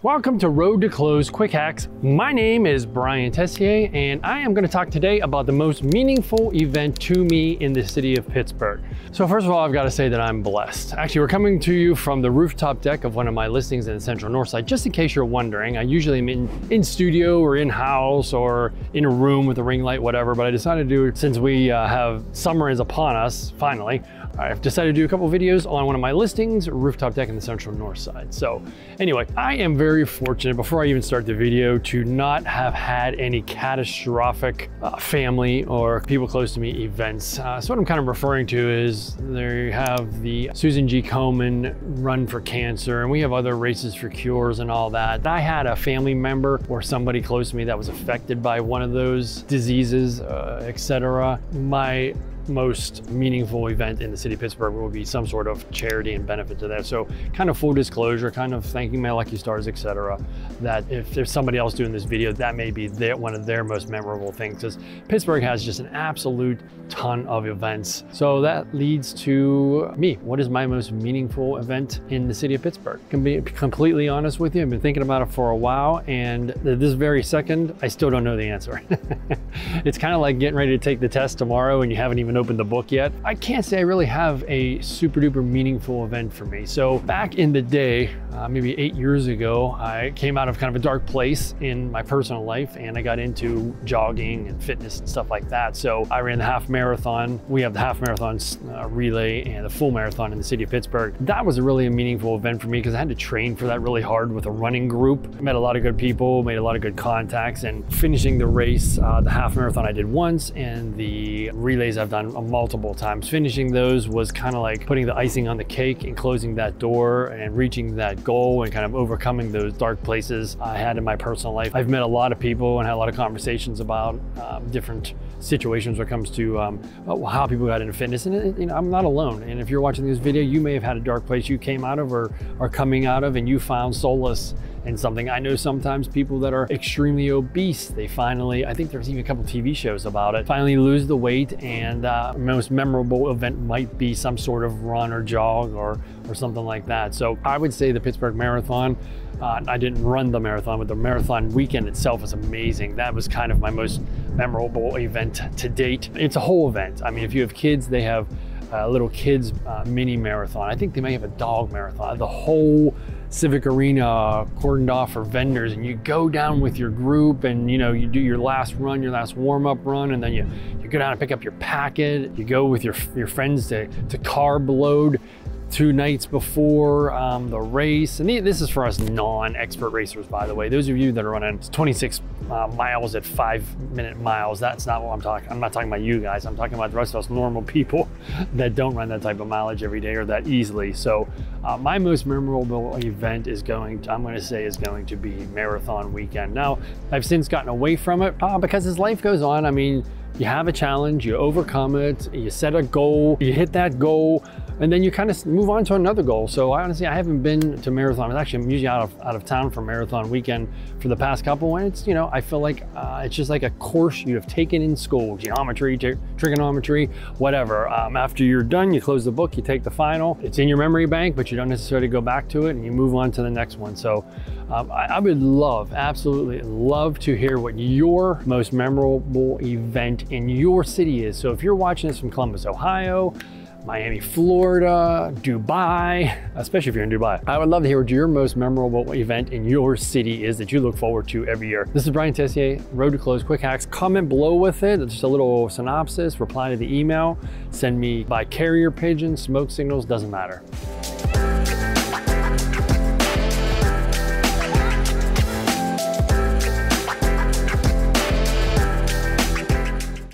Welcome to Road to Close Quick Hacks. My name is Brian Teyssier, and I am going to talk today about the most meaningful event to me in the city of Pittsburgh. So first of all, I've got to say that I'm blessed. Actually, we're coming to you from the rooftop deck of one of my listings in the Central North Side. Just in case you're wondering, I usually am in studio or in house or in a room with a ring light, whatever, but I decided to do it since we have summer is upon us, finally. I've decided to do a couple videos on one of my listings, rooftop deck in the Central North Side. So anyway, I am very fortunate, before I even start the video, to not have had any catastrophic family or people close to me events. So what I'm kind of referring to is they have the Susan G. Komen run for cancer, and we have other races for cures and all that. I had a family member or somebody close to me that was affected by one of those diseases, etc. My most meaningful event in the city of Pittsburgh will be some sort of charity and benefit to that. So kind of full disclosure, kind of thanking my lucky stars, etc. That if there's somebody else doing this video, that may be one of their most memorable things, because Pittsburgh has just an absolute ton of events. So that leads to me. What is my most meaningful event in the city of Pittsburgh? I can be completely honest with you. I've been thinking about it for a while, and this very second, I still don't know the answer. It's kind of like getting ready to take the test tomorrow and you haven't even opened the book yet. I can't say I really have a super duper meaningful event for me. So back in the day, maybe 8 years ago, I came out of kind of a dark place in my personal life, and I got into jogging and fitness and stuff like that. So I ran the half marathon. We have the half marathon relay and the full marathon in the city of Pittsburgh. That was really a meaningful event for me because I had to train for that really hard with a running group. I met a lot of good people, made a lot of good contacts, and finishing the race, the half marathon I did once, and the relays I've done multiple times. Finishing those was kind of like putting the icing on the cake and closing that door and reaching that goal and kind of overcoming those dark places I had in my personal life. I've met a lot of people and had a lot of conversations about different situations when it comes to how people got into fitness, and I'm not alone. And if you're watching this video, you may have had a dark place you came out of or are coming out of, and you found solace in something. I know sometimes people that are extremely obese, they finally, I think there's even a couple TV shows about it, finally lose the weight, and most memorable event might be some sort of run or jog or something like that. So I would say the Pittsburgh Marathon. I didn't run the marathon, but the marathon weekend itself was amazing. That was kind of my most memorable event to date. It's a whole event. I mean, if you have kids, they have little kids mini marathon. I think they may have a dog marathon. The whole civic arena cordoned off for vendors, and you go down with your group, and you do your last run, your last warm-up run, and then you go down and pick up your packet. You go with your friends to carb load 2 nights before the race. And this is for us non-expert racers, by the way. Those of you that are running 26 miles at 5-minute miles, that's not what I'm talking. I'm not talking about you guys. I'm talking about the rest of us normal people that don't run that type of mileage every day or that easily. So my most memorable event is going to be marathon weekend. Now, I've since gotten away from it because as life goes on, I mean, you have a challenge, you overcome it, you set a goal, you hit that goal, and then you kind of move on to another goal. So I haven't been to marathon. I'm usually out of town for marathon weekend for the past couple, and it's, I feel like it's just like a course you have taken in school, geometry, trigonometry, whatever. After you're done, you close the book, you take the final. It's in your memory bank, but you don't necessarily go back to it, and you move on to the next one. So I would absolutely love to hear what your most memorable event in your city is. So if you're watching this from Columbus, Ohio, Miami, Florida, Dubai, especially if you're in Dubai, I would love to hear what your most memorable event in your city is that you look forward to every year. This is Brian Teyssier, Road to Close Quick Hacks. Comment below with it. It's just a little synopsis, reply to the email, send me by carrier pigeon, smoke signals, doesn't matter.